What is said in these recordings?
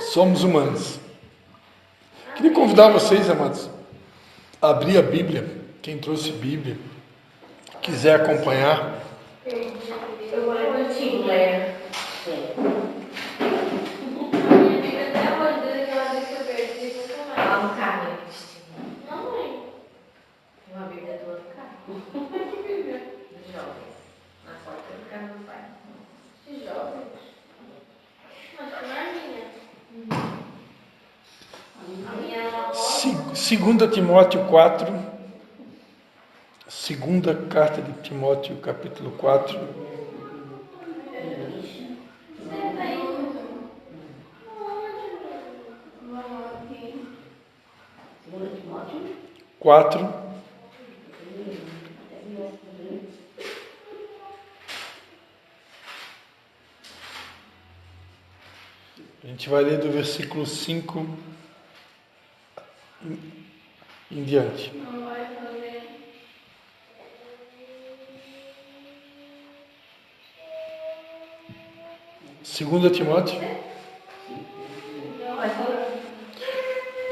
Somos humanos. Queria convidar vocês, amados, a abrir a Bíblia. Quem trouxe Bíblia, quiser acompanhar. Eu vou ler contigo, Leia. Lá no carro, não, mãe. Uma Bíblia tua no carro. Dos jovens. Na porta do carro do pai. De jovens? Mas não é minha. A minha é uma 2 Timóteo 4. Segunda carta de Timóteo, capítulo 4. Senta aí. 4. A gente vai ler do versículo 5 em diante. Não vai fazer. Segunda Timóteo. Não vai fazer.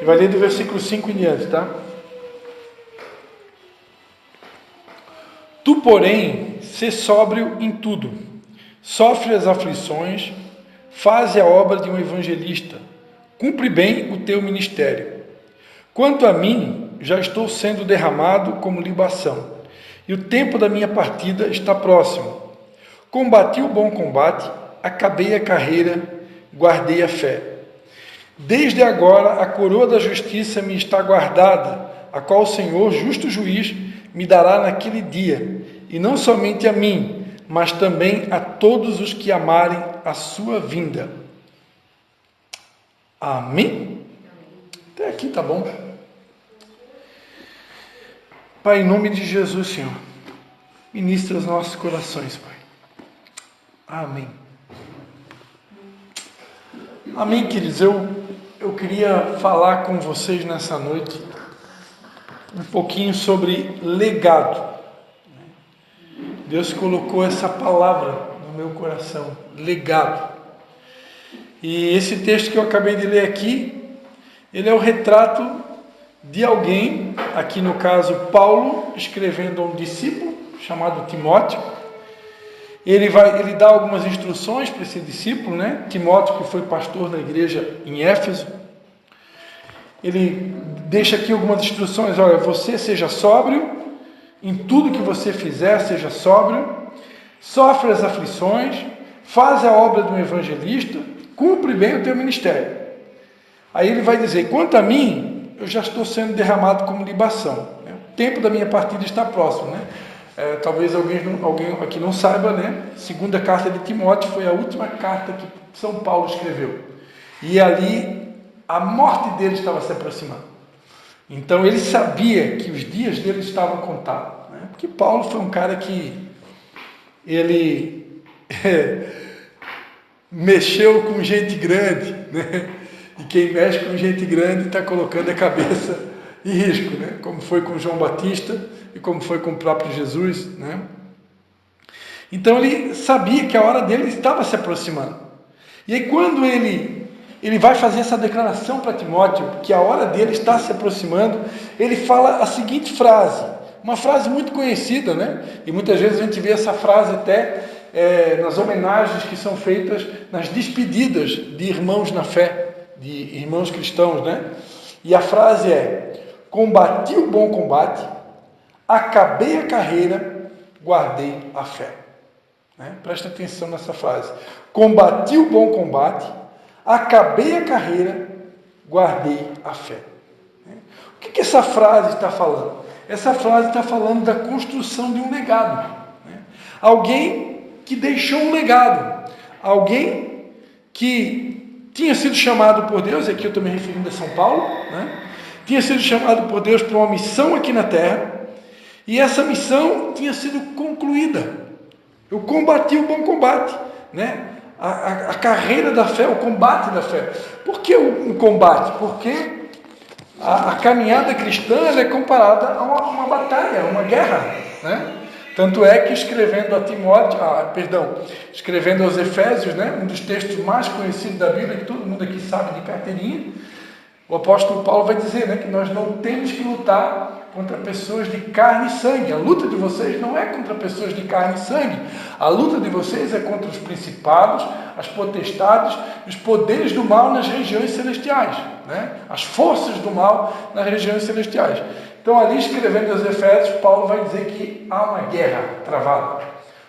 E vai ler do versículo 5 em diante, tá? Tu, porém, sê sóbrio em tudo, sofre as aflições, faze a obra de um evangelista, cumpre bem o teu ministério. Quanto a mim, já estou sendo derramado como libação, e o tempo da minha partida está próximo. Combati o bom combate, acabei a carreira, guardei a fé. Desde agora a coroa da justiça me está guardada, a qual o Senhor, justo juiz, me dará naquele dia, e não somente a mim, mas também a todos os que amarem a sua vinda. Amém? Até aqui tá bom. Pai, em nome de Jesus, Senhor, ministra os nossos corações, Pai. Amém. Amém, queridos. Eu queria falar com vocês nessa noite um pouquinho sobre legado. Deus colocou essa palavra no meu coração, legado. E esse texto que eu acabei de ler aqui, ele é o retrato de alguém, aqui no caso Paulo, escrevendo a um discípulo chamado Timóteo. Ele dá algumas instruções para esse discípulo, né? Timóteo, que foi pastor da igreja em Éfeso. Ele deixa aqui algumas instruções. Olha, você seja sóbrio, em tudo que você fizer, seja sóbrio, sofre as aflições, faz a obra de um evangelista, cumpre bem o teu ministério. Aí ele vai dizer, quanto a mim, eu já estou sendo derramado como libação. O tempo da minha partida está próximo, né? Talvez alguém aqui não saiba, né? Segunda carta de Timóteo foi a última carta que São Paulo escreveu. E ali a morte dele estava se aproximando. Então ele sabia que os dias dele estavam contados, né? Porque Paulo foi um cara que ele mexeu com gente grande, né? E quem mexe com gente grande está colocando a cabeça em risco, né? Como foi com João Batista e como foi com o próprio Jesus, né? Então ele sabia que a hora dele estava se aproximando. E aí quando ele vai fazer essa declaração para Timóteo, que a hora dele está se aproximando, ele fala a seguinte frase, uma frase muito conhecida, né? E muitas vezes a gente vê essa frase até nas homenagens que são feitas nas despedidas de irmãos na fé, de irmãos cristãos, né? E a frase é: combati o bom combate, acabei a carreira, guardei a fé. Né? Presta atenção nessa frase. Combati o bom combate, acabei a carreira, guardei a fé. O que essa frase está falando? Essa frase está falando da construção de um legado. Alguém que deixou um legado. Alguém que tinha sido chamado por Deus, e aqui eu estou me referindo a São Paulo, né? Tinha sido chamado por Deus para uma missão aqui na Terra, e essa missão tinha sido concluída. Eu combati o bom combate, né? A carreira da fé, o combate da fé. Por que o combate? Porque a caminhada cristã ela é comparada a uma batalha, uma guerra, né? Tanto é que escrevendo escrevendo aos Efésios, né, um dos textos mais conhecidos da Bíblia, que todo mundo aqui sabe de carteirinha, o apóstolo Paulo vai dizer, né, que nós não temos que lutar contra pessoas de carne e sangue. A luta de vocês não é contra pessoas de carne e sangue. A luta de vocês é contra os principados, as potestades, os poderes do mal nas regiões celestiais, né? As forças do mal nas regiões celestiais. Então, ali escrevendo aos Efésios, Paulo vai dizer que há uma guerra travada.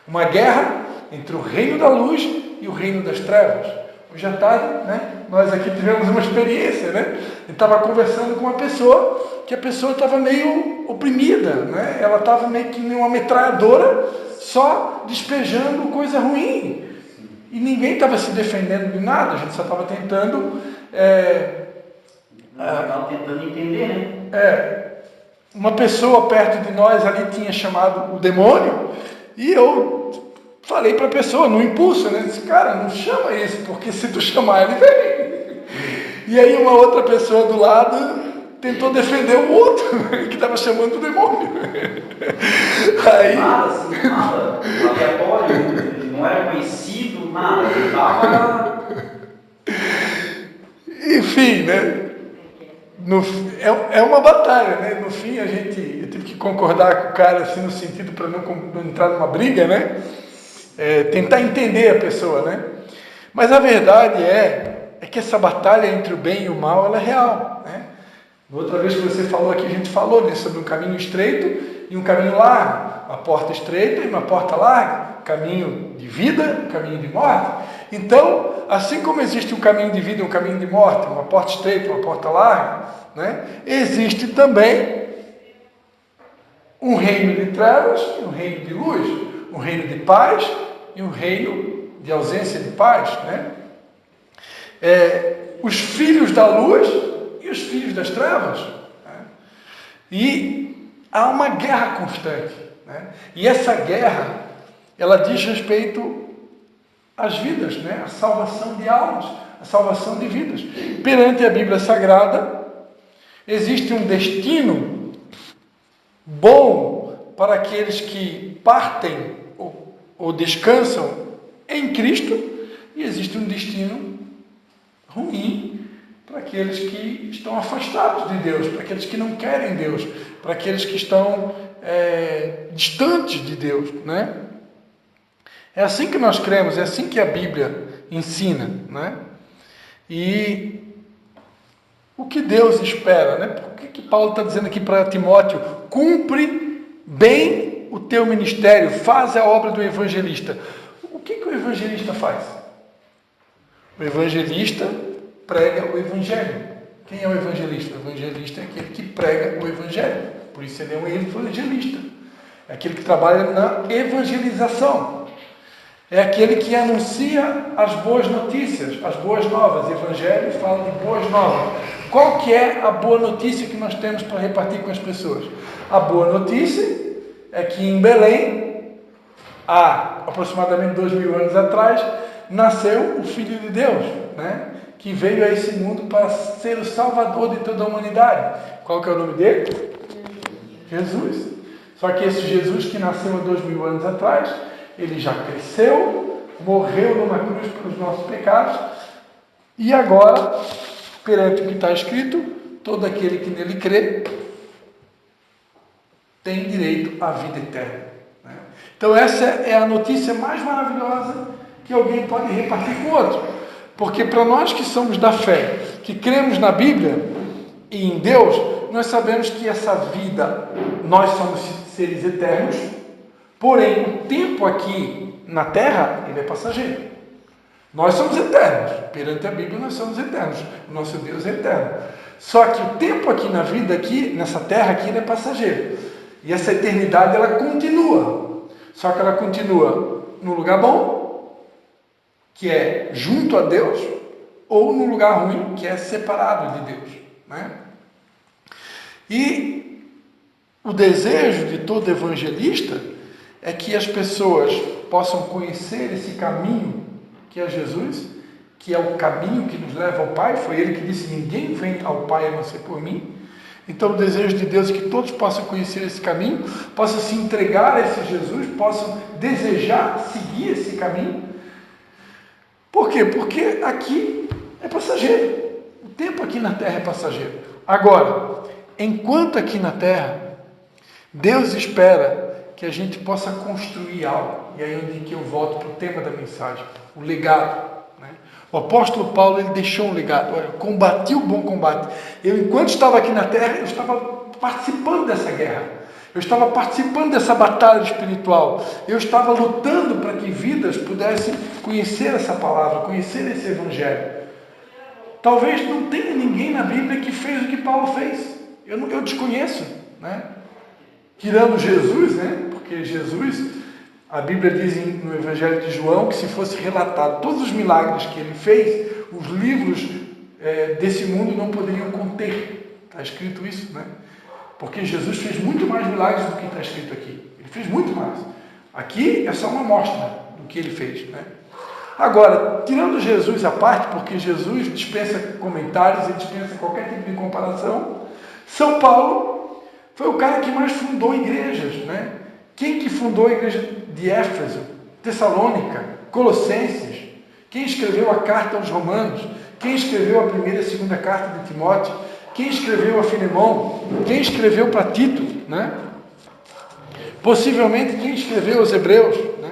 Uma guerra entre o reino da luz e o reino das trevas. Hoje à tarde, né, nós aqui tivemos uma experiência, né? Eu estava conversando com uma pessoa, que a pessoa estava meio oprimida, né? Ela estava meio que uma metralhadora, só despejando coisa ruim. E ninguém estava se defendendo de nada, a gente só estava tentando... Estava tentando entender, né? Uma pessoa perto de nós ali tinha chamado o demônio, e eu falei para a pessoa, no impulso, né? Disse, cara, não chama esse, porque se tu chamar ele vem. E aí uma outra pessoa do lado tentou defender o outro, que estava chamando o demônio. Aí... Nada, aleatório, não era conhecido, nada, ele estava... Enfim, né? É uma batalha, né? No fim, eu tive que concordar com o cara, assim, no sentido para não entrar numa briga, né? Tentar entender a pessoa, né? Mas a verdade é que essa batalha entre o bem e o mal, ela é real, né? Outra vez que você falou aqui, a gente falou, né, sobre um caminho estreito e um caminho largo. Uma porta estreita e uma porta larga. Caminho de vida, um caminho de morte. Então, assim como existe um caminho de vida e um caminho de morte, uma porta estreita e uma porta larga, né, existe também um reino de trevas e um reino de luz, um reino de paz e um reino de ausência de paz, né? Os filhos da luz e os filhos das trevas, né? E há uma guerra constante, né? E essa guerra, ela diz respeito às vidas, né? A salvação de almas, a salvação de vidas. Perante a Bíblia Sagrada, existe um destino bom para aqueles que partem ou descansam em Cristo, e existe um destino ruim para aqueles que estão afastados de Deus, para aqueles que não querem Deus, para aqueles que estão distantes de Deus, né? É assim que nós cremos, é assim que a Bíblia ensina, né? E o que Deus espera, né? Por que Paulo está dizendo aqui para Timóteo? Cumpre bem o teu ministério, faz a obra do evangelista. O que o evangelista faz? O evangelista prega o evangelho. Quem é o evangelista? O evangelista é aquele que prega o evangelho. Por isso ele é um evangelista. É aquele que trabalha na evangelização. É aquele que anuncia as boas notícias, as boas novas. Evangelho fala de boas novas. Qual que é a boa notícia que nós temos para repartir com as pessoas? A boa notícia é que em Belém, há aproximadamente 2000 anos atrás, nasceu o Filho de Deus, né? Que veio a esse mundo para ser o Salvador de toda a humanidade. Qual que é o nome dele? Jesus. Só que esse Jesus que nasceu há 2000 anos atrás, ele já cresceu, morreu numa cruz pelos nossos pecados, e agora, perante o que está escrito, todo aquele que nele crê tem direito à vida eterna, né? Então essa é a notícia mais maravilhosa que alguém pode repartir com o outro, porque para nós que somos da fé, que cremos na Bíblia e em Deus, nós sabemos que essa vida, nós somos seres eternos, porém o tempo aqui na Terra, ele é passageiro. Nós somos eternos, perante a Bíblia nós somos eternos, o nosso Deus é eterno. Só que o tempo aqui na vida, aqui, nessa Terra aqui, ele é passageiro. E essa eternidade, ela continua. Só que ela continua no lugar bom, que é junto a Deus, ou no lugar ruim, que é separado de Deus, né? E o desejo de todo evangelista é que as pessoas possam conhecer esse caminho que é Jesus, que é o caminho que nos leva ao Pai. Foi ele que disse: ninguém vem ao Pai a não ser por mim. Então o desejo de Deus é que todos possam conhecer esse caminho, possam se entregar a esse Jesus, possam desejar seguir esse caminho. Por quê? Porque aqui é passageiro. O tempo aqui na terra é passageiro. Agora, enquanto aqui na terra, Deus espera que a gente possa construir algo. E aí é onde que eu volto para o tema da mensagem, o legado. Né? O apóstolo Paulo, ele deixou um legado. Olha, combati o bom combate. Eu, enquanto estava aqui na terra, eu estava participando dessa guerra. Eu estava participando dessa batalha espiritual. Eu estava lutando para que vidas pudessem conhecer essa palavra, conhecer esse evangelho. Talvez não tenha ninguém na Bíblia que fez o que Paulo fez. Eu desconheço, né? Tirando Jesus, né? Porque Jesus, a Bíblia diz no Evangelho de João que se fosse relatado todos os milagres que ele fez, os livros desse mundo não poderiam conter. Está escrito isso, né? Porque Jesus fez muito mais milagres do que está escrito aqui. Ele fez muito mais. Aqui é só uma amostra do que ele fez, né? Agora, tirando Jesus à parte, porque Jesus dispensa comentários e dispensa qualquer tipo de comparação, São Paulo foi o cara que mais fundou igrejas, né? Quem que fundou a igreja de Éfeso, Tessalônica, Colossenses? Quem escreveu a carta aos Romanos? Quem escreveu a primeira e a segunda carta de Timóteo? Quem escreveu a Filemão? Quem escreveu para Tito, né? Possivelmente quem escreveu aos Hebreus, né?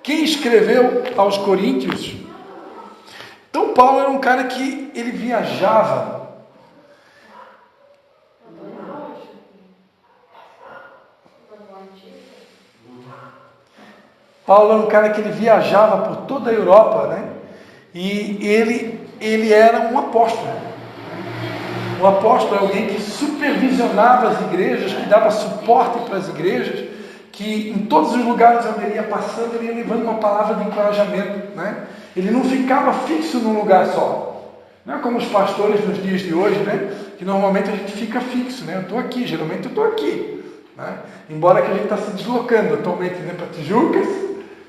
Quem escreveu aos Coríntios? Então Paulo era um cara que ele viajava. Paulo era um cara que ele viajava por toda a Europa, né? E ele era um apóstolo. O apóstolo é alguém que supervisionava as igrejas, que dava suporte para as igrejas, que em todos os lugares onde ele ia passando, ele ia levando uma palavra de encorajamento, né? Ele não ficava fixo num lugar só. Não é como os pastores nos dias de hoje, né? Que normalmente a gente fica fixo, né? Eu estou aqui, geralmente eu estou aqui, né? Embora que a gente está se deslocando atualmente, né? Para Tijucas,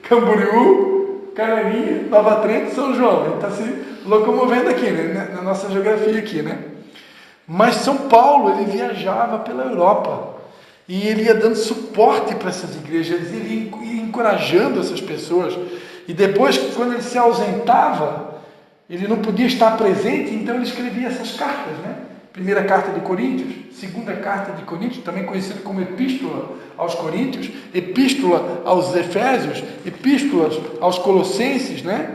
Camboriú, Canarinha, Nova Trento, São João. A gente está se locomovendo aqui, né? Na nossa geografia aqui, né? Mas São Paulo, ele viajava pela Europa. E ele ia dando suporte para essas igrejas, ele ia encorajando essas pessoas. E depois, quando ele se ausentava, ele não podia estar presente, então ele escrevia essas cartas, né? Primeira carta de Coríntios, segunda carta de Coríntios, também conhecida como epístola aos Coríntios, epístola aos Efésios, epístolas aos Colossenses, né?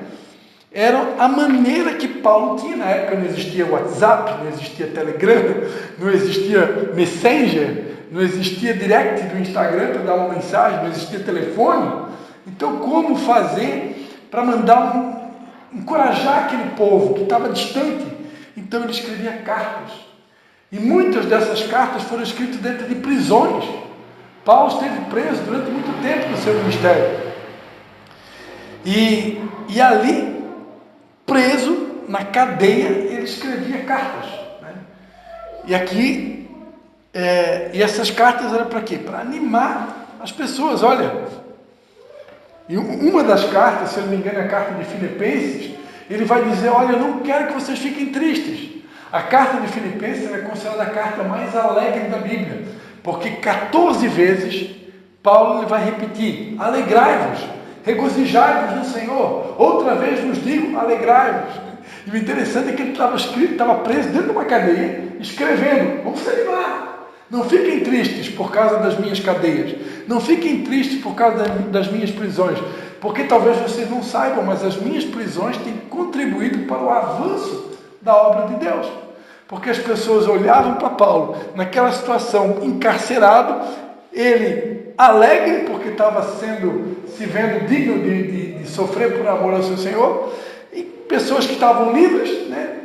Era a maneira que Paulo tinha. Na época não existia WhatsApp, não existia Telegram, não existia Messenger, não existia direct do Instagram para dar uma mensagem, não existia telefone. Então, como fazer para encorajar aquele povo que estava distante? Então, ele escrevia cartas. E muitas dessas cartas foram escritas dentro de prisões. Paulo esteve preso durante muito tempo no seu ministério. E ali, preso na cadeia, ele escrevia cartas, né? E aqui, e essas cartas eram para quê? Para animar as pessoas. Olha, e uma das cartas, se eu não me engano, é a carta de Filipenses, ele vai dizer: olha, eu não quero que vocês fiquem tristes. A carta de Filipenses é considerada a carta mais alegre da Bíblia, porque 14 vezes Paulo ele vai repetir: alegrai-vos, regozijai-vos no Senhor. Outra vez vos digo, alegrai-vos. E o interessante é que ele estava preso dentro de uma cadeia, escrevendo: vamos se animar. Não fiquem tristes por causa das minhas cadeias. Não fiquem tristes por causa das minhas prisões. Porque talvez vocês não saibam, mas as minhas prisões têm contribuído para o avanço da obra de Deus. Porque as pessoas olhavam para Paulo naquela situação, encarcerado, ele alegre porque estava se vendo digno de sofrer por amor ao seu Senhor, e pessoas que estavam livres, né,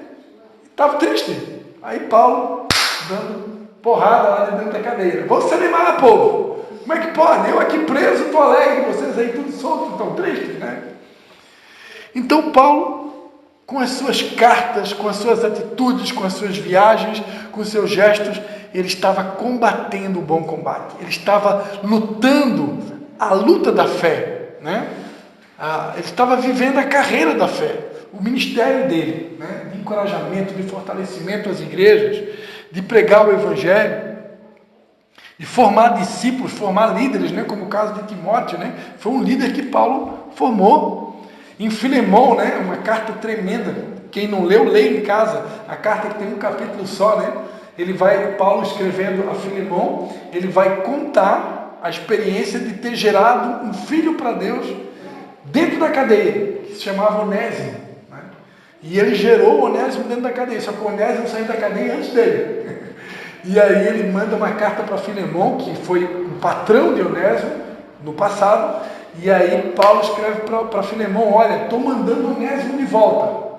estavam tristes. Aí Paulo dando porrada lá de dentro da cadeira: vamos se animar, povo. Como é que pode? Eu aqui preso, estou alegre, vocês aí tudo soltos, estão tristes, né? Então Paulo, com as suas cartas, com as suas atitudes, com as suas viagens, com os seus gestos, ele estava combatendo o bom combate. Ele estava lutando a luta da fé, né? Ele estava vivendo a carreira da fé, o ministério dele, né? De encorajamento, de fortalecimento às igrejas, de pregar o Evangelho, de formar discípulos, formar líderes, né? Como o caso de Timóteo, né? Foi um líder que Paulo formou. Em Filemão, né? Uma carta tremenda. Quem não leu, lê em casa. A carta que tem um capítulo só, né? Paulo escrevendo a Filemão, ele vai contar a experiência de ter gerado um filho para Deus dentro da cadeia, que se chamava Onésimo, né? E ele gerou o Onésimo dentro da cadeia, só que o Onésimo saiu da cadeia antes dele. E aí ele manda uma carta para Filemão, que foi um patrão de Onésimo no passado, e aí Paulo escreve para Filemão: olha, estou mandando Onésimo de volta,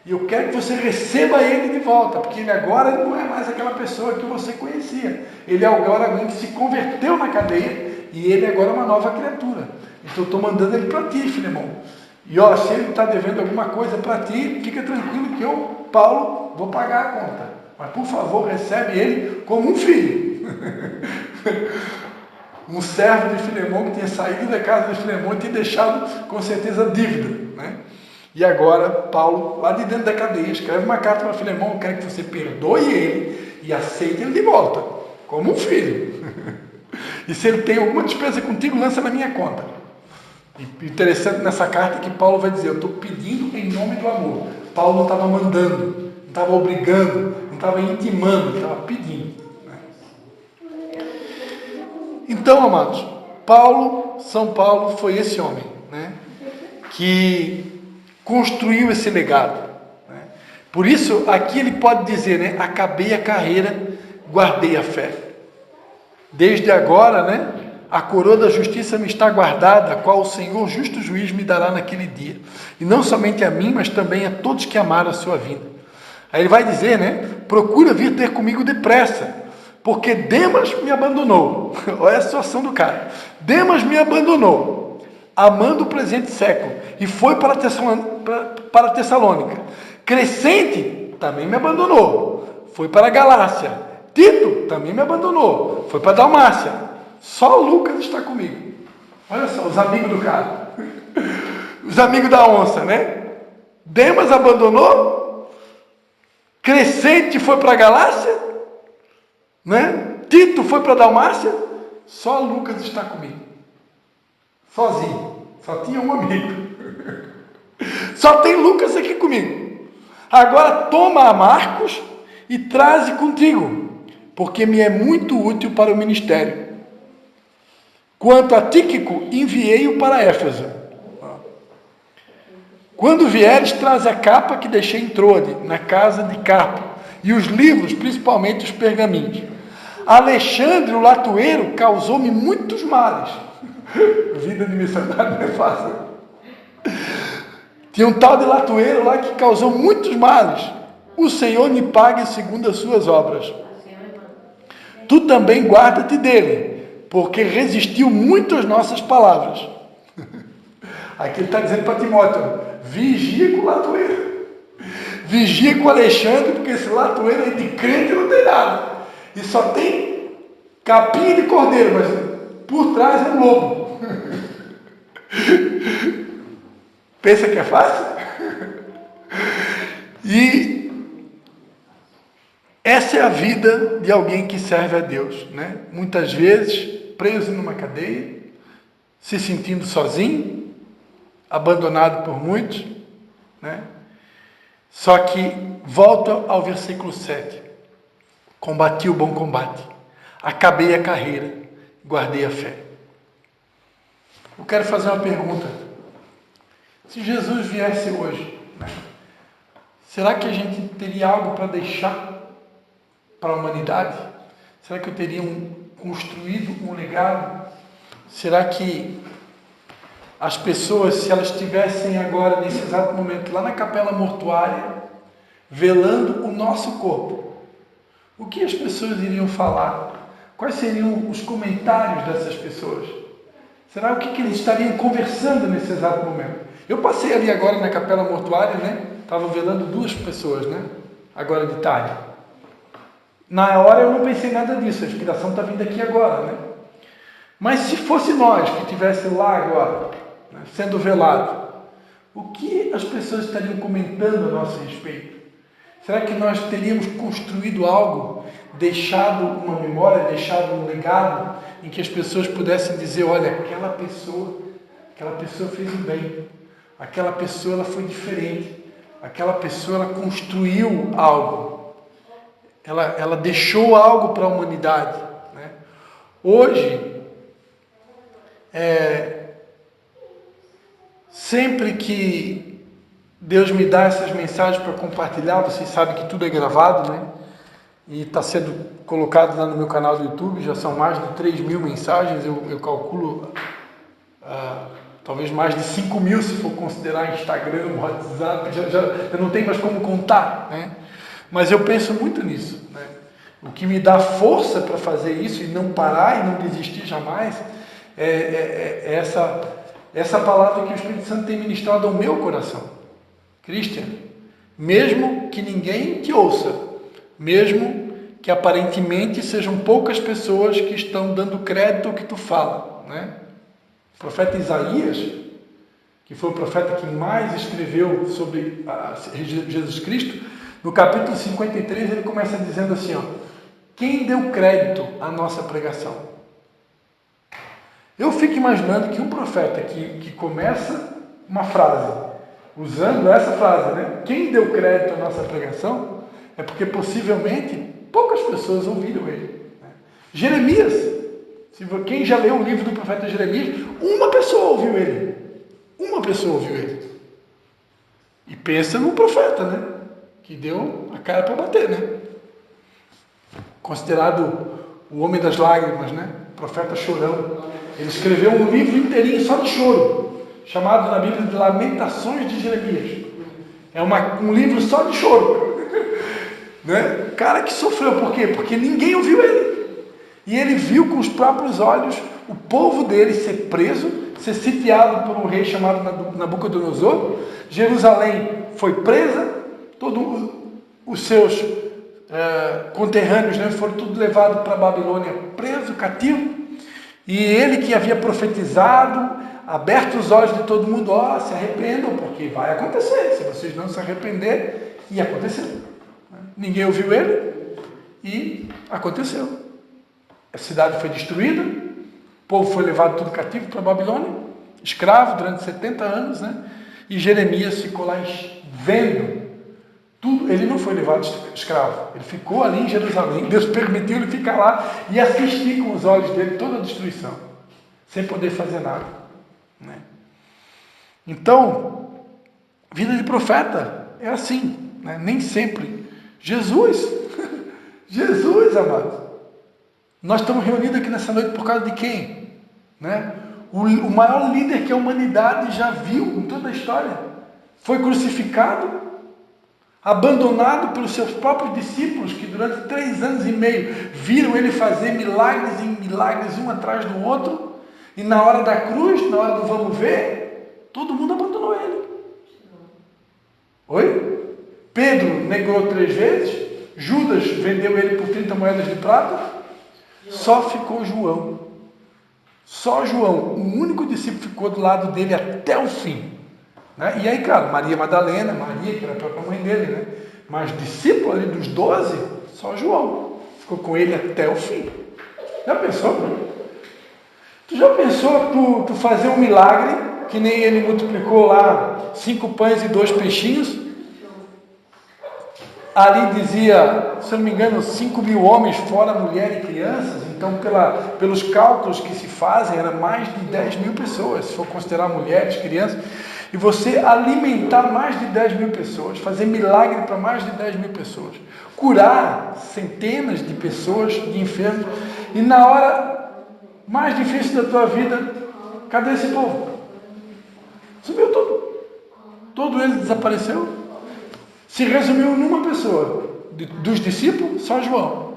e eu quero que você receba ele de volta, porque ele agora não é mais aquela pessoa que você conhecia, ele é agora alguém que se converteu na cadeia, e ele agora é uma nova criatura. Então eu estou mandando ele para ti, Filemão. E ó, se ele está devendo alguma coisa para ti, fica tranquilo que eu, Paulo, vou pagar a conta. Mas por favor, recebe ele como um filho. Um servo de Filemão que tinha saído da casa de Filemão e tinha deixado com certeza dívida, né? E agora Paulo, lá de dentro da cadeia, escreve uma carta para Filemão: eu quero que você perdoe ele e aceite ele de volta, como um filho. E se ele tem alguma despesa contigo, lança na minha conta. E interessante nessa carta que Paulo vai dizer: eu estou pedindo em nome do amor. Paulo não estava mandando, não estava obrigando, não estava intimando, estava pedindo, né? Então, amados, São Paulo foi esse homem, né, que construiu esse legado, né? Por isso, aqui ele pode dizer, né, acabei a carreira, guardei a fé. Desde agora, né, a coroa da justiça me está guardada, a qual o Senhor, justo juiz, me dará naquele dia. E não somente a mim, mas também a todos que amaram a sua vinda. Aí ele vai dizer, né, procura vir ter comigo depressa, porque Demas me abandonou. Olha a situação do cara. Demas me abandonou, amando o presente século, e foi para Tessalônica. Crescente também me abandonou, foi para a Galácia. Tito também me abandonou, foi para a Dalmácia. Só Lucas está comigo. Olha só, os amigos do cara. Os amigos da onça, né? Demas abandonou, Crescente foi para a Galácia, né? Tito foi para a Dalmácia, só Lucas está comigo. Sozinho. Só tinha um amigo. Só tem Lucas aqui comigo. Agora toma a Marcos e traze contigo, porque me é muito útil para o ministério. Quanto a Tíquico, enviei-o para Éfeso. Quando vieres, traz a capa que deixei em Troade, na casa de Carpo, e os livros, principalmente os pergaminhos. Alexandre, o latoeiro, causou-me muitos males. Vida de missionário não é fácil. Tinha um tal de latoeiro lá que causou muitos males. O Senhor me pague segundo as suas obras. Tu também guarda-te dele, porque resistiu muito às nossas palavras. Aqui ele está dizendo para Timóteo: vigia com o latoeiro, vigia com o Alexandre, porque esse latoeiro aí de crente não tem nada, e só tem capinha de cordeiro, mas por trás é um lobo. Pensa que é fácil? E essa é a vida de alguém que serve a Deus, né? Muitas vezes preso numa cadeia, se sentindo sozinho, abandonado por muitos, né? Só que volta ao versículo 7. Combati o bom combate, acabei a carreira, guardei a fé. Eu quero fazer uma pergunta. Se Jesus viesse hoje, né, será que a gente teria algo para deixar para a humanidade? Será que eu teria construído um legado? Será que as pessoas, se elas estivessem agora, nesse exato momento, lá na capela mortuária, velando o nosso corpo, o que as pessoas iriam falar? Quais seriam os comentários dessas pessoas? Será o que eles estariam conversando nesse exato momento? Eu passei ali agora na capela mortuária, né? Estavam velando 2 pessoas, né? Agora de tarde. Na hora eu não pensei nada disso, a inspiração está vindo aqui agora, né? Mas se fosse nós que estivesse lá agora, né, sendo velado, o que as pessoas estariam comentando a nosso respeito? Será que nós teríamos construído algo, deixado uma memória, deixado um legado, em que as pessoas pudessem dizer, olha, aquela pessoa fez o bem, aquela pessoa ela foi diferente, aquela pessoa ela construiu algo, ela deixou algo para a humanidade, né? Hoje, sempre que Deus me dá essas mensagens para compartilhar, vocês sabem que tudo é gravado, né? E está sendo colocado lá no meu canal do YouTube, já são mais de 3.000 mensagens, eu calculo talvez mais de 5.000 se for considerar Instagram, WhatsApp, eu não tenho mais como contar, né? Mas eu penso muito nisso, né? O que me dá força para fazer isso e não parar e não desistir jamais é essa palavra que o Espírito Santo tem ministrado ao meu coração. Christian, mesmo que ninguém te ouça, mesmo que aparentemente sejam poucas pessoas que estão dando crédito ao que tu fala, né? O profeta Isaías, que foi o profeta que mais escreveu sobre Jesus Cristo, no capítulo 53 ele começa dizendo assim, quem deu crédito à nossa pregação? Eu fico imaginando que um profeta que começa uma frase usando essa frase, né? Quem deu crédito à nossa pregação é porque possivelmente poucas pessoas ouviram ele, né? Jeremias, quem já leu o livro do profeta Jeremias, uma pessoa ouviu ele. E pensa no profeta, né? Que deu a cara para bater, né? Considerado o homem das lágrimas, né? Profeta chorão. Ele escreveu um livro inteirinho só de choro, chamado na Bíblia de Lamentações de Jeremias. É um livro só de choro. Né? O cara que sofreu, por quê? Porque ninguém ouviu ele. E ele viu com os próprios olhos o povo dele ser preso, ser sitiado por um rei chamado Nabucodonosor. Jerusalém foi presa, todos os seus conterrâneos, né, foram tudo levados para a Babilônia, preso, cativo. E ele que havia profetizado, aberto os olhos de todo mundo, se arrependam, porque vai acontecer, se vocês não se arrepender, e aconteceu. Ninguém ouviu ele, e aconteceu. A cidade foi destruída, o povo foi levado tudo cativo para a Babilônia, escravo durante 70 anos, né? E Jeremias ficou lá vendo tudo. Ele não foi levado escravo, ele ficou ali em Jerusalém. Deus permitiu ele ficar lá e assistir com os olhos dele toda a destruição, sem poder fazer nada, né? Então, vida de profeta é assim, né? Nem sempre. Jesus, amado, nós estamos reunidos aqui nessa noite por causa de quem? Né? O maior líder que a humanidade já viu em toda a história foi crucificado, abandonado pelos seus próprios discípulos, que durante 3 anos e meio viram ele fazer milagres e milagres um atrás do outro, e na hora da cruz, na hora do vamos ver, todo mundo abandonou ele. Oi? Pedro negou 3 vezes, Judas vendeu ele por 30 moedas de prata, só ficou João. Só João, o único discípulo, ficou do lado dele até o fim, né? E aí, claro, Maria Madalena, Maria, que era a própria mãe dele, né? Mas discípulo ali dos 12, só João ficou com ele até o fim. Já pensou? Tu já pensou tu fazer um milagre, que nem ele multiplicou lá 5 pães e 2 peixinhos? Ali dizia, se eu não me engano, 5.000 homens, fora mulher e crianças. Então, pelos cálculos que se fazem, era mais de 10.000 pessoas, se for considerar mulheres, crianças. E você alimentar mais de 10.000 pessoas, fazer milagre para mais de 10.000 pessoas, curar centenas de pessoas de enfermos, e na hora mais difícil da tua vida, cadê esse povo? Sumiu tudo. Todo ele desapareceu. Se resumiu numa pessoa, dos discípulos, só João.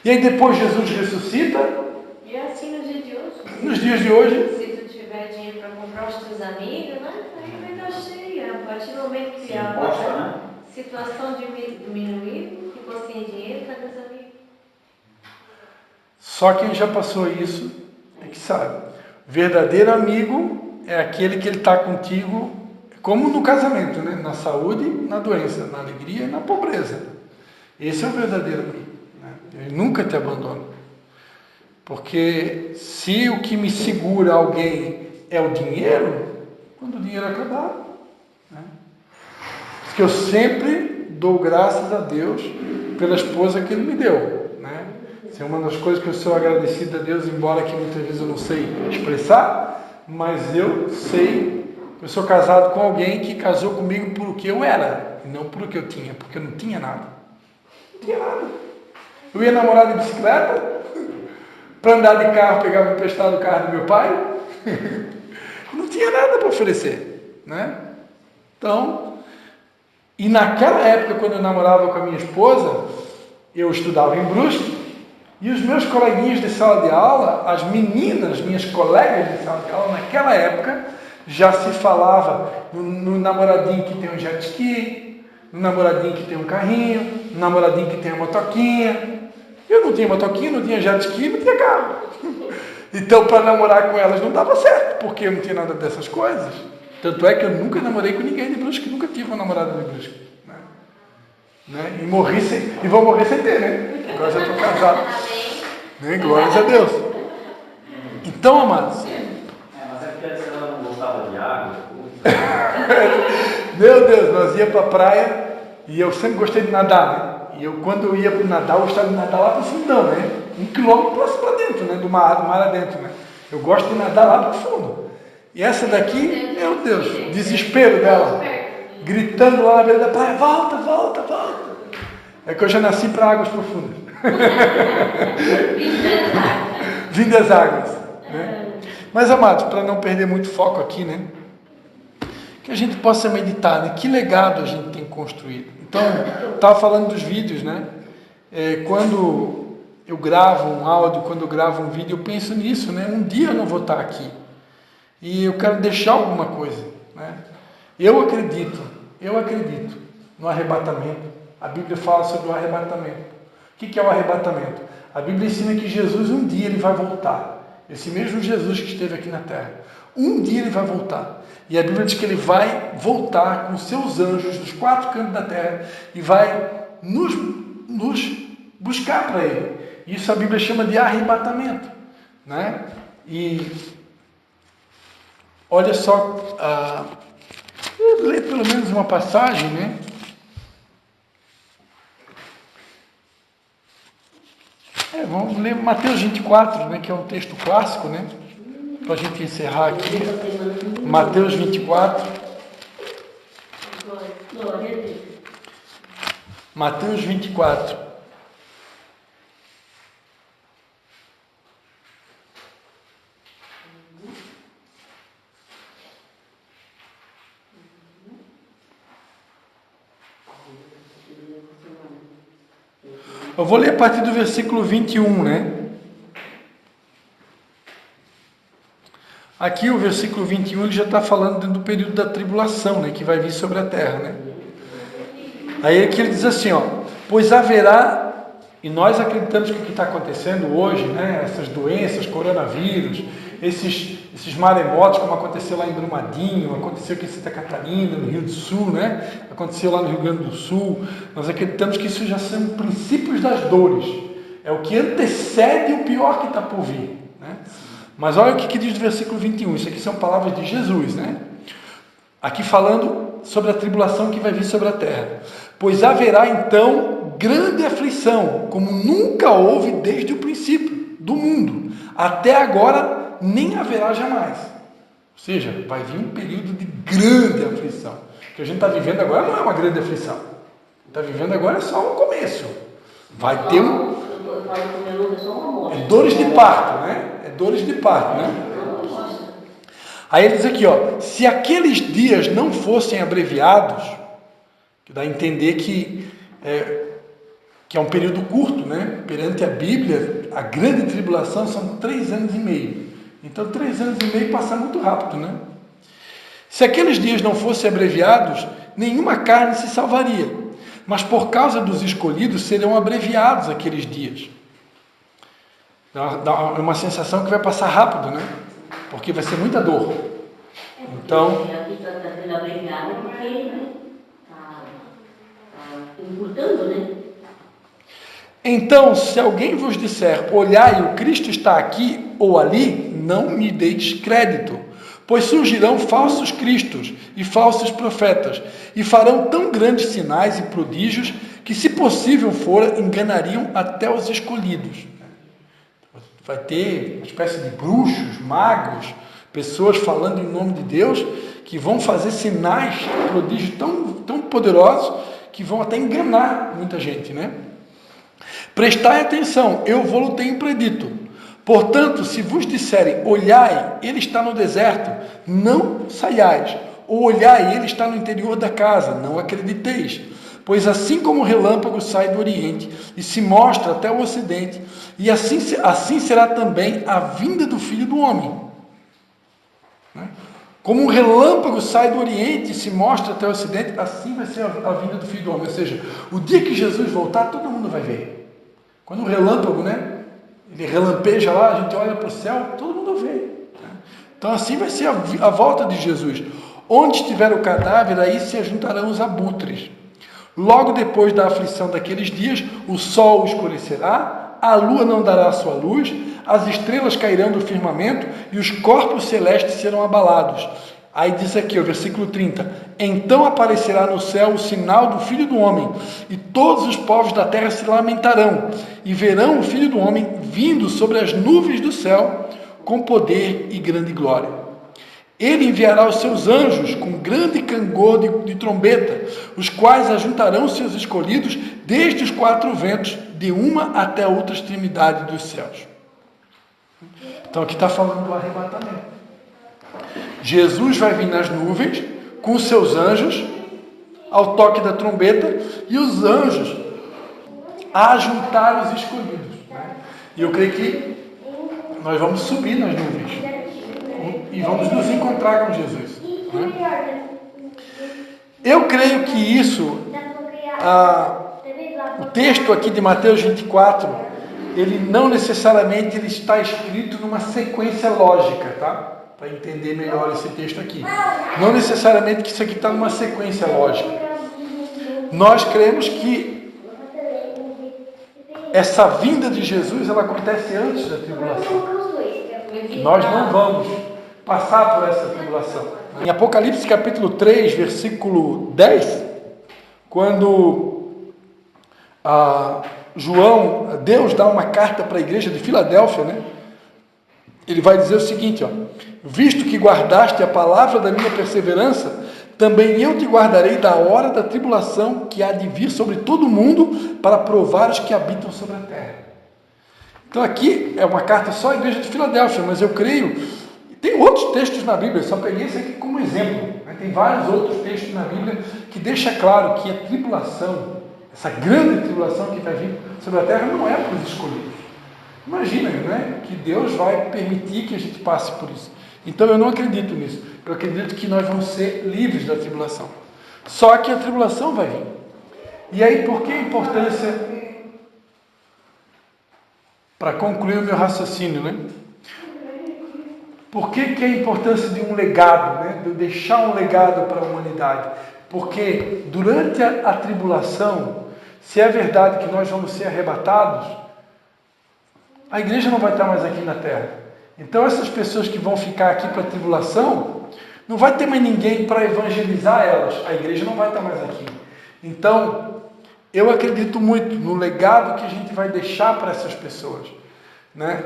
E aí depois Jesus ressuscita. E é assim nos dias de hoje. Nos dias de hoje. Se tu tiver dinheiro para comprar os teus amigos, né? Aí vai estar cheio. A partir do momento que a situação diminuir, ficou sem dinheiro, cadê os amigos? Só quem já passou isso é que sabe. Verdadeiro amigo é aquele que ele está contigo, como no casamento, né? Na saúde, na doença, na alegria e na pobreza. Esse é o verdadeiro amigo, né? Ele nunca te abandona. Porque se o que me segura alguém é o dinheiro, quando o dinheiro acabar, né? Porque eu sempre dou graças a Deus pela esposa que Ele me deu, né? Isso é uma das coisas que eu sou agradecido a Deus, embora que muitas vezes eu não sei expressar, mas eu sei, eu sou casado com alguém que casou comigo por o que eu era, e não por o que eu tinha, porque eu não tinha nada. Não tinha nada. Eu ia namorar de bicicleta, para andar de carro, pegava emprestado o carro do meu pai, não tinha nada para oferecer, né? Então, e naquela época, quando eu namorava com a minha esposa, eu estudava em Brusque, e os meus coleguinhas de sala de aula, as meninas, minhas colegas de sala de aula, naquela época, já se falava no namoradinho que tem um jet ski, no namoradinho que tem um carrinho, no namoradinho que tem uma motoquinha. Eu não tinha motoquinha, não tinha jet ski, não tinha carro. Então, para namorar com elas não dava certo, porque eu não tinha nada dessas coisas. Tanto é que eu nunca namorei com ninguém de Brusque, nunca tive uma namorada de Brusque. Né? E vou morrer sem ter, né? Agora já estou casado. Né? Glórias a Deus. Então, amados. Mas é porque ela não gostava de água. Meu Deus, nós ia para a praia e eu sempre gostei de nadar, né? E eu, quando eu ia para nadar, eu gostava de nadar lá para o fundão, né? 1 quilômetro para dentro, né? Do mar adentro, né? Eu gosto de nadar lá para o fundo. E essa daqui, meu Deus, desespero dela. Gritando lá na beira da praia, volta, volta, volta. É que eu já nasci para águas profundas. Vim das águas. Né? Mas, amados, para não perder muito foco aqui, né? Que a gente possa meditar, né? Que legado a gente tem construído. Então, estava falando dos vídeos, né? Quando eu gravo um áudio, quando eu gravo um vídeo, eu penso nisso, né? Um dia eu não vou estar aqui. E eu quero deixar alguma coisa, né? Eu acredito no arrebatamento. A Bíblia fala sobre o arrebatamento. O que é o arrebatamento? A Bíblia ensina que Jesus um dia ele vai voltar. Esse mesmo Jesus que esteve aqui na terra. Um dia ele vai voltar. E a Bíblia diz que ele vai voltar com seus anjos dos 4 cantos da terra e vai nos buscar para ele. Isso a Bíblia chama de arrebatamento, né? E olha só, eu ler pelo menos uma passagem, né? Vamos ler Mateus 24, né? Que é um texto clássico, né? Para a gente encerrar aqui. Mateus 24. Glória a Deus. Mateus 24. Eu vou ler a partir do versículo 21, né? Aqui o versículo 21 ele já está falando do período da tribulação, né? Que vai vir sobre a terra, né? Aí aqui ele diz assim, ó: pois haverá, e nós acreditamos que o que está acontecendo hoje, né? Essas doenças, coronavírus, esses maremotos, como aconteceu lá em Brumadinho, aconteceu aqui em Santa Catarina, no Rio do Sul, né? Aconteceu lá no Rio Grande do Sul. Nós acreditamos que isso já são princípios das dores. É o que antecede o pior que está por vir, né? Mas olha o que diz no versículo 21. Isso aqui são palavras de Jesus, né? Aqui falando sobre a tribulação que vai vir sobre a terra. Pois haverá então grande aflição, como nunca houve desde o princípio do mundo. Até agora nem haverá jamais. Ou seja, vai vir um período de grande aflição. O que a gente está vivendo agora não é uma grande aflição. Está vivendo agora é só um começo. Vai ter é dores de parto, né? É dores de parto, né? Aí ele diz aqui, ó: se aqueles dias não fossem abreviados, que dá a entender que é um período curto, né? Perante a Bíblia, a grande tribulação são 3 anos e meio. Então 3 anos e meio passa muito rápido, né? Se aqueles dias não fossem abreviados, nenhuma carne se salvaria. Mas por causa dos escolhidos serão abreviados aqueles dias. Dá uma sensação que vai passar rápido, né? Porque vai ser muita dor. Então. Aqui está sendo abrigado porque está importando, né? Então, se alguém vos disser, olhai, o Cristo está aqui ou ali, não me deis crédito, pois surgirão falsos cristos e falsos profetas, e farão tão grandes sinais e prodígios, que se possível for, enganariam até os escolhidos. Vai ter uma espécie de bruxos, magos, pessoas falando em nome de Deus, que vão fazer sinais, prodígios tão poderosos, que vão até enganar muita gente, né? Prestai atenção, eu vou-lo tenho predito. Portanto, se vos disserem, olhai, ele está no deserto, não saiais. Ou olhai, ele está no interior da casa, não acrediteis. Pois assim como o relâmpago sai do oriente e se mostra até o ocidente, e assim será também a vinda do Filho do Homem. Como um relâmpago sai do oriente e se mostra até o ocidente, assim vai ser a vinda do Filho do Homem. Ou seja, o dia que Jesus voltar, todo mundo vai ver. Quando o relâmpago, né, ele relampeja lá, a gente olha para o céu, todo mundo vê. Então assim vai ser a volta de Jesus. Onde estiver o cadáver, aí se ajuntarão os abutres. Logo depois da aflição daqueles dias, o sol escurecerá, a lua não dará a sua luz, as estrelas cairão do firmamento e os corpos celestes serão abalados. Aí diz aqui, o versículo 30, então aparecerá no céu o sinal do Filho do Homem, e todos os povos da terra se lamentarão, e verão o Filho do Homem vindo sobre as nuvens do céu, com poder e grande glória. Ele enviará os seus anjos com grande cangor de trombeta, os quais ajuntarão seus escolhidos desde os quatro ventos, de uma até a outra extremidade dos céus. Então aqui está falando do arrebatamento. Jesus vai vir nas nuvens com os seus anjos ao toque da trombeta e os anjos a ajuntar os escolhidos. E eu creio que nós vamos subir nas nuvens e vamos nos encontrar com Jesus. Eu creio que isso, o texto aqui de Mateus 24, ele não necessariamente ele está escrito numa sequência lógica, tá? Para entender melhor esse texto aqui. Não necessariamente que isso aqui está numa sequência lógica. Nós cremos que essa vinda de Jesus, ela acontece antes da tribulação. Nós não vamos passar por essa tribulação. Em Apocalipse capítulo 3, versículo 10, quando Deus dá uma carta para a igreja de Filadélfia, né? Ele vai dizer o seguinte, ó, visto que guardaste a palavra da minha perseverança, também eu te guardarei da hora da tribulação que há de vir sobre todo o mundo para provar os que habitam sobre a terra. Então aqui é uma carta só à igreja de Filadélfia, mas eu creio, tem outros textos na Bíblia, só peguei esse aqui como exemplo, né? Tem vários outros textos na Bíblia que deixa claro que a tribulação, essa grande tribulação que vai vir sobre a terra não é para os escolhidos. Imagina, né, que Deus vai permitir que a gente passe por isso. Então eu não acredito nisso. Eu acredito que nós vamos ser livres da tribulação. Só que a tribulação vai vir. E aí, por que a importância? Para concluir o meu raciocínio, né? Por que a importância de um legado, né? De deixar um legado para a humanidade? Porque durante a tribulação, se é verdade que nós vamos ser arrebatados, a igreja não vai estar mais aqui na terra. Então essas pessoas que vão ficar aqui para a tribulação, não vai ter mais ninguém para evangelizar elas. A igreja não vai estar mais aqui. Então, eu acredito muito no legado que a gente vai deixar para essas pessoas, né?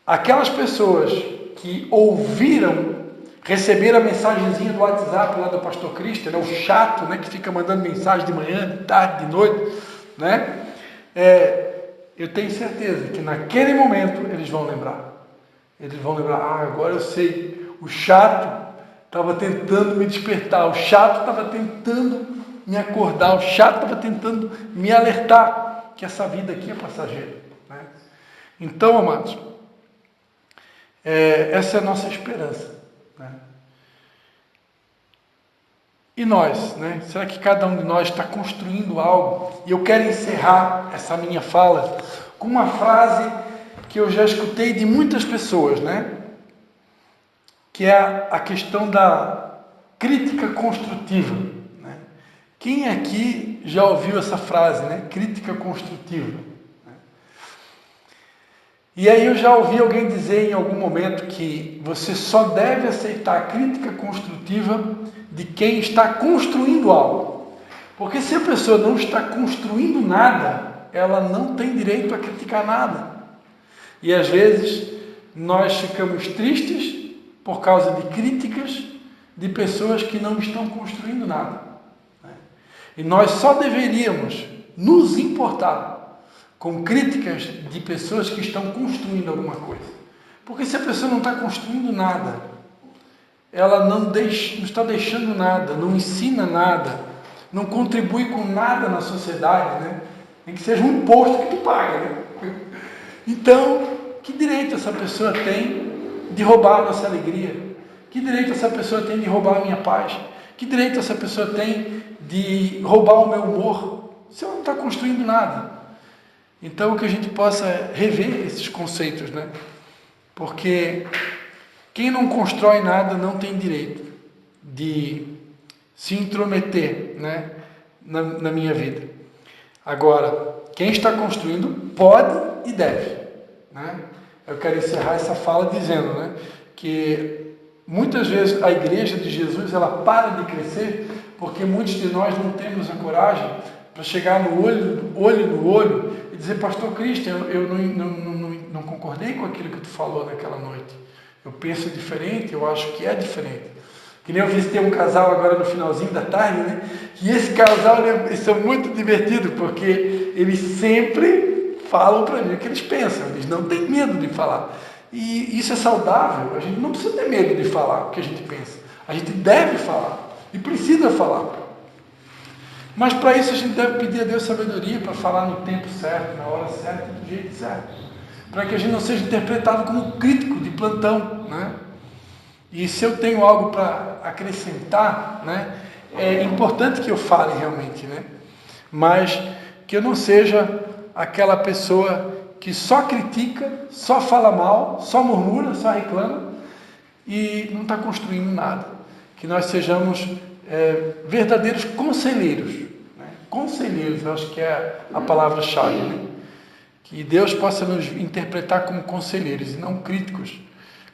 Aquelas pessoas que ouviram, receberam a mensagenzinha do WhatsApp lá do pastor Cristo, né? O chato, né? Que fica mandando mensagem de manhã, de tarde, de noite, né? Eu tenho certeza que naquele momento eles vão lembrar. Eles vão lembrar, agora eu sei, o chato estava tentando me despertar, o chato estava tentando me acordar, o chato estava tentando me alertar que essa vida aqui é passageira, né? Então, amados, essa é a nossa esperança, né? E nós, né? Será que cada um de nós está construindo algo? E eu quero encerrar essa minha fala com uma frase que eu já escutei de muitas pessoas, né? que é a questão da crítica construtiva, né? Quem aqui já ouviu essa frase, né? Crítica construtiva. Né? E aí eu já ouvi alguém dizer em algum momento que você só deve aceitar a crítica construtiva de quem está construindo algo. Porque se a pessoa não está construindo nada, ela não tem direito a criticar nada. E às vezes nós ficamos tristes por causa de críticas de pessoas que não estão construindo nada. E nós só deveríamos nos importar com críticas de pessoas que estão construindo alguma coisa. Porque se a pessoa não está construindo nada, ela não está deixando nada, não ensina nada, não contribui com nada na sociedade, né? Nem que seja um imposto que tu paga, né? Então, que direito essa pessoa tem de roubar a nossa alegria? Que direito essa pessoa tem de roubar a minha paz? Que direito essa pessoa tem de roubar o meu humor? Se ela não está construindo nada. Então, que a gente possa rever esses conceitos, né? Porque quem não constrói nada não tem direito de se intrometer, né, na minha vida. Agora, quem está construindo pode e deve, né? Eu quero encerrar essa fala dizendo, né, que muitas vezes a igreja de Jesus ela para de crescer porque muitos de nós não temos a coragem para chegar no olho no olho e dizer: pastor Cristian, eu não concordei com aquilo que tu falou naquela noite. Eu penso diferente, eu acho que é diferente. Que nem eu visitei um casal agora no finalzinho da tarde, né? E esse casal, né, eles são muito divertidos, porque eles sempre falam para mim o que eles pensam, eles não têm medo de falar. E isso é saudável, a gente não precisa ter medo de falar o que a gente pensa. A gente deve falar e precisa falar. Mas para isso a gente deve pedir a Deus sabedoria para falar no tempo certo, na hora certa e do jeito certo. Para que a gente não seja interpretado como crítico de plantão, né? E se eu tenho algo para acrescentar, né, é importante que eu fale realmente, né? Mas que eu não seja aquela pessoa que só critica, só fala mal, só murmura, só reclama e não está construindo nada. Que nós sejamos verdadeiros conselheiros, né? Conselheiros, eu acho que é a palavra-chave, né? Que Deus possa nos interpretar como conselheiros e não críticos.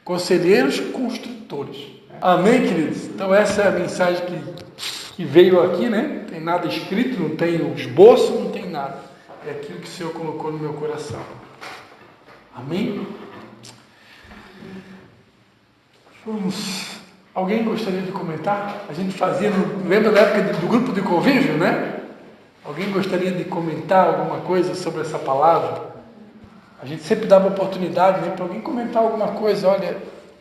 Conselheiros construtores. Amém, queridos? Então essa é a mensagem que veio aqui, né? Não tem nada escrito, não tem um esboço, não tem nada. É aquilo que o Senhor colocou no meu coração. Amém? Vamos. Alguém gostaria de comentar? A gente fazia, lembra da época do grupo de convívio, né? Alguém gostaria de comentar alguma coisa sobre essa palavra? A gente sempre dava oportunidade, né, para alguém comentar alguma coisa. Olha,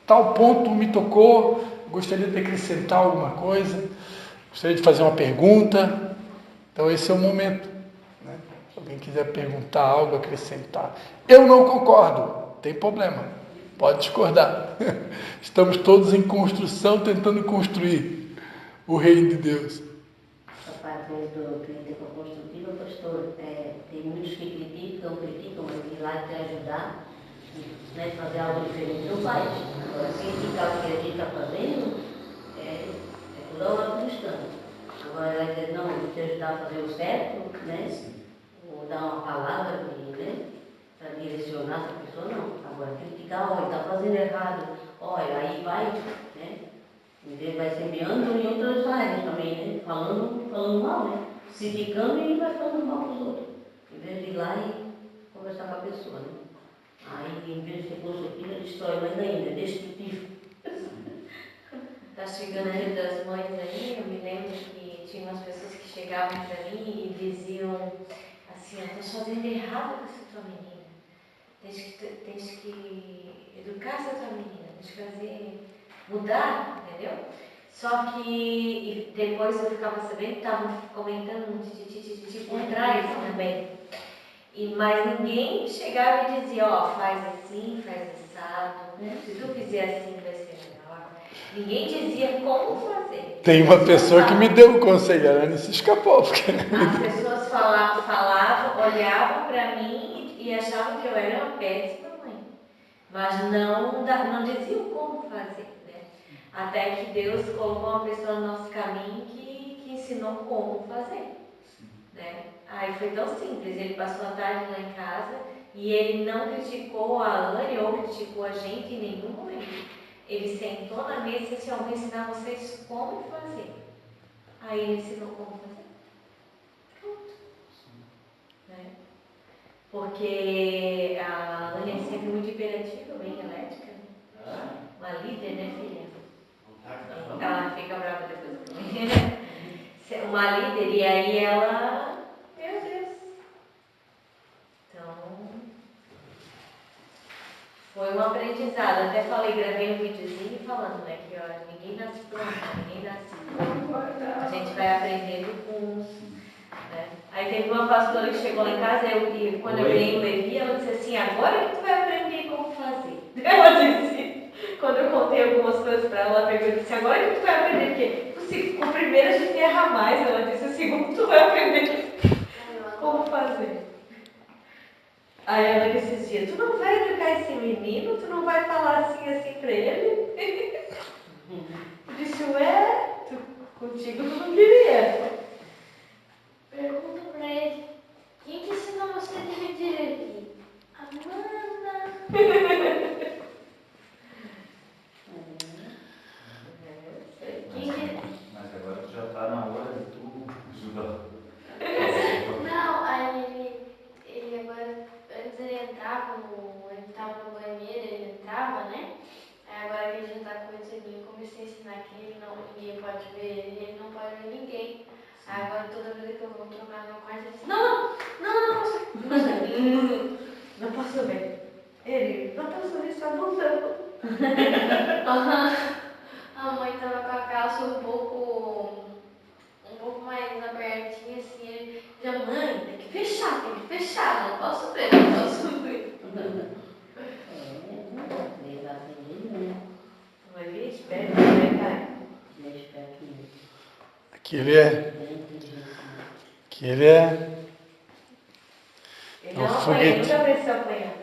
tal ponto me tocou, gostaria de acrescentar alguma coisa, gostaria de fazer uma pergunta. Então esse é o momento, né? Se alguém quiser perguntar algo, acrescentar. Eu não concordo, tem problema, pode discordar. Estamos todos em construção, tentando construir o reino de Deus. A parte do crítica construtiva, pastor, tem muitos que criticam, mas ir lá te ajudar, né, fazer algo diferente, não faz. Agora, criticar o que a gente está fazendo, é toda hora frustrando. Agora, vai dizer, não, vou te ajudar a fazer o certo, né, ou dar uma palavra, né, para direcionar essa pessoa, não. Agora, criticar, olha, está fazendo errado, olha, aí vai, né. Ele vai semeando em outras áreas também, né? Falando mal, né? Criticando e vai falando mal para os outros. Em vez de ir lá e conversar com a pessoa, né? Aí, em vez de ser construtiva, destrói mais ainda, é destrutivo. Tá chegando o Dia das Mães aí, eu me lembro que tinha umas pessoas que chegavam para mim e diziam assim: ó, tá fazendo errado com essa tua menina. Tens que educar essa tua menina, tens que fazer mudar, entendeu? Só que depois eu ficava sabendo que estavam comentando um tititi por trás também. Mas ninguém chegava e dizia: ó, faz assim, faz assado, se tu fizer assim vai ser melhor. Ninguém dizia como fazer. Tem uma pessoa que me deu um conselho, a Anne se escapou. Porque... As pessoas falavam, olhavam para mim e achavam que eu era uma péssima mãe. Mas não diziam como fazer, né? Até que Deus colocou uma pessoa no nosso caminho que ensinou como fazer. Né? Aí foi tão simples, ele passou a tarde lá em casa e ele não criticou a Anne ou criticou a gente em nenhum momento. Ele sentou na mesa e disse assim, vou ensinar vocês como fazer. Aí ele ensinou como fazer. Pronto. Né? Porque a Anne é sempre muito imperativa, bem elétrica. Uma líder, né, filha? Ela fica brava depois também. Uma líder, e aí ela... Meu Deus. Então, foi um aprendizado. Até falei, gravei um videozinho falando, né, que ó, ninguém nasce pronto, ninguém nasce pronto. A gente vai aprendendo com... Né? Aí teve uma pastora que chegou lá em casa e quando eu ganhei o Levi, ela disse assim, agora que tu vai aprender como fazer. Ela disse, quando eu contei algumas coisas para ela, ela pegou e disse, agora que tu vai aprender, porque o primeiro a gente erra mais, ela disse, o segundo tu vai aprender como fazer. Aí ela disse assim, tu não vai educar esse menino, tu não vai falar assim pra ele? Eu disse, ué, contigo tu não queria. Pergunta pra ele, quem que ensinou você a dividir aqui? A mana. Mas agora tu já tá na hora de tu ajudar. Não, aí ele agora, antes ele entrava ele tava no banheiro, ele entrava, né? Aí agora que ele já tá com isso, eu comecei a ensinar que ninguém pode ver ele não pode ver ninguém. Aí agora toda vez que eu vou trocar meu quarto, ele diz, Não posso ver. Ele, não posso ver, está voltando. a mãe tava com a calça um pouco mais abertinha assim, ele já, mãe, tem que fechar, não posso ver. Mas ele é esperto, né, pai? Ele é esperto mesmo. Que ele é Ele É não um apanha, foguete. nunca precisa apanhar.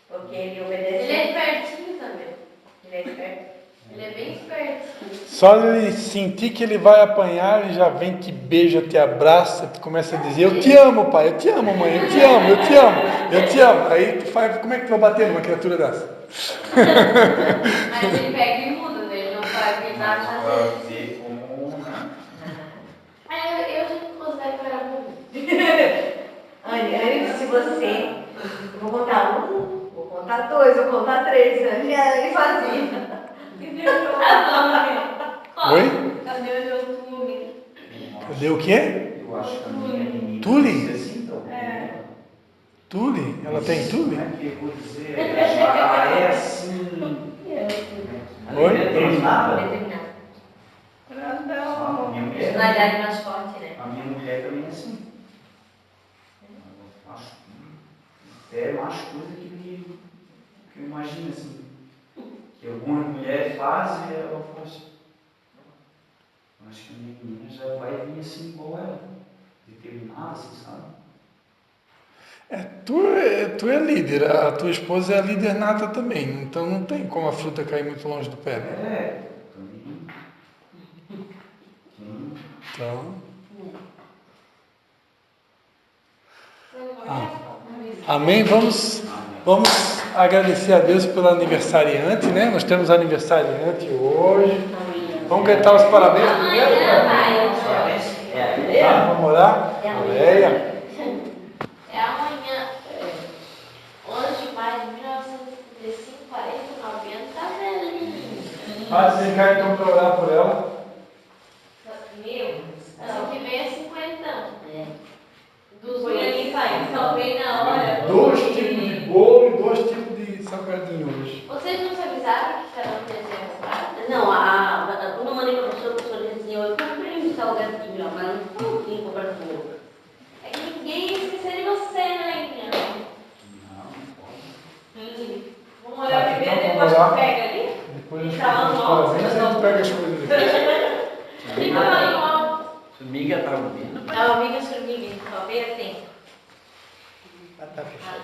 Porque ele obedece. Ele é espertinho também. Ele é esperto. Ele é bem esperto. Só ele sentir que ele vai apanhar, ele já vem, te beija, te abraça, tu começa a dizer, eu te amo, pai, eu te amo, mãe, eu te amo, eu te amo, eu te amo. Aí tu faz, como é que tu vai bater numa criatura dessa? Mas ele pega e muda, né? Ele não faz nem nada Mas fazer. pra ver como, né? Aí eu já não considero que era bonito. Antes de você, eu vou contar um, vou contar dois, vou contar três. Ele fazia. Oi? Cadê o Jotune? Cadê o quê? Eu acho que a minha menina Tule? disse assim, então. Tule? Ela tem tule? Como é que eu vou dizer? Ela é assim. Oi? Determinada. Determinado. A minha mulher. Personalidade mais forte, né? A minha mulher também é assim. Eu acho até mais coisa que eu imagino assim. Que algumas mulheres fazem e ela faz. Eu acho que a minha menina já vai vir assim igual ela. Determinada, assim, sabe? Tu é líder, a tua esposa é a líder nata também, então não tem como a fruta cair muito longe do pé. É, também. Então, Ah. amém? Vamos agradecer a Deus pelo aniversariante, né? Nós temos aniversariante hoje. Vamos cantar os parabéns primeiro? Tá, vamos orar? Aleia. É amanhã, 11 de maio de 1935, 40, 90, tá velhinho. Pode se cá então para orar por ela. Ano que vem é 50. Dos Foi ali, pai. salvei na hora. 2 tipos de bolo e 2 tipos de salgadinho hoje. Vocês não se avisaram que era um desenho comprado? Não, quando eu mandei para a professora disse assim, eu comprei um salgadinho, mas não falou que tinha comprado bolo. É que ninguém ia esquecer de você, né, Indiana? Vamos olhar Tá, primeiro, então depois vamos tu orar. pega ali. Depois nós Tá cantamos os lá, parabéns e a gente pega as coisas aqui. Fica lá no alto. Formiga tá ouvindo? A amiga surmiga, talvez tem. Tá fechado.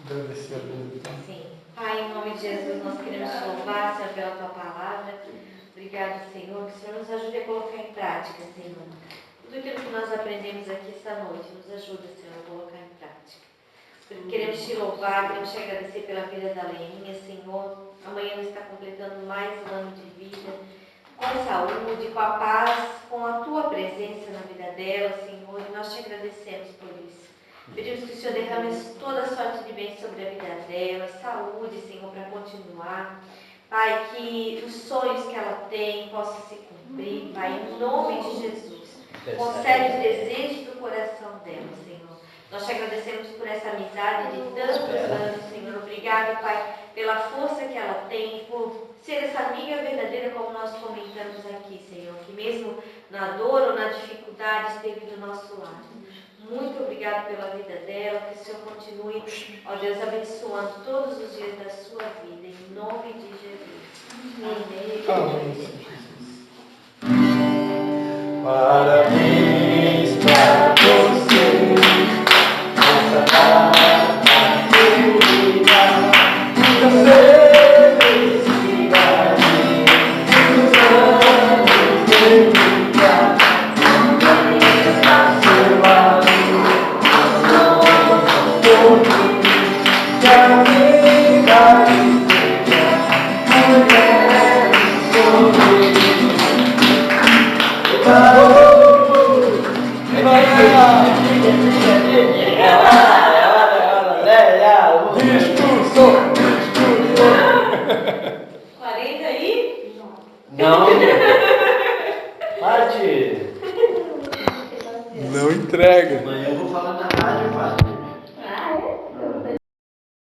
Agradecer a Deus, então. Sim. Pai, em nome de Jesus, nós queremos te louvar, Senhor, pela tua palavra. Obrigado, Senhor, que o Senhor nos ajude a colocar em prática, Senhor. Tudo aquilo que nós aprendemos aqui esta noite, nos ajuda, Senhor, a colocar em prática. Queremos te louvar, queremos te agradecer pela vida da Leninha, Senhor. Amanhã ela está completando mais um ano de vida, com saúde, com a paz, com a tua presença na vida dela, Senhor. E nós te agradecemos por isso. Pedimos que o Senhor derrame toda a sorte de bem sobre a vida dela, saúde, Senhor, para continuar. Pai, que os sonhos que ela tem possam se cumprir, Pai, em nome de Jesus. Concede os desejos do coração dela, Senhor. Nós te agradecemos por essa amizade de tantos anos, Senhor. Obrigado, Pai, pela força que ela tem, por ser essa amiga verdadeira, como nós comentamos aqui, Senhor. Que mesmo na dor ou na dificuldade esteve do nosso lado. Muito obrigado pela vida dela, que o Senhor continue, ó Deus, abençoando todos os dias da sua vida, em nome de Jesus. Amém. Amém. Parabéns pra você, nessa data querida, muita felicidade, muitos anos de vida, parabéns ao seu lado, que a vida esteja, mulher sorrir. Discurso! 40 aí? Não! Parte! Não entrega.